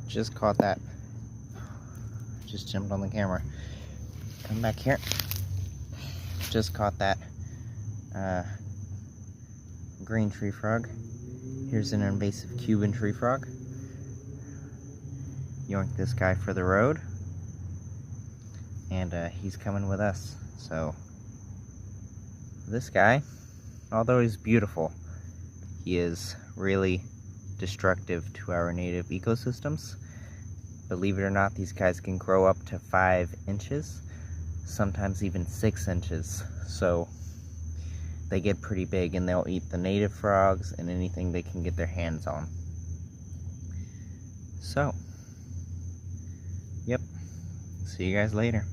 Just caught that. Just jumped on the camera. Come back here. Just caught that green tree frog. Here's an invasive Cuban tree frog. Yoinked this guy for the road, and he's coming with us. So this guy, although he's beautiful, he is really destructive to our native ecosystems. Believe it or not, these guys can grow up to 5 inches, sometimes even 6 inches. So they get pretty big, and they'll eat the native frogs and anything they can get their hands on. So, yep, see you guys later.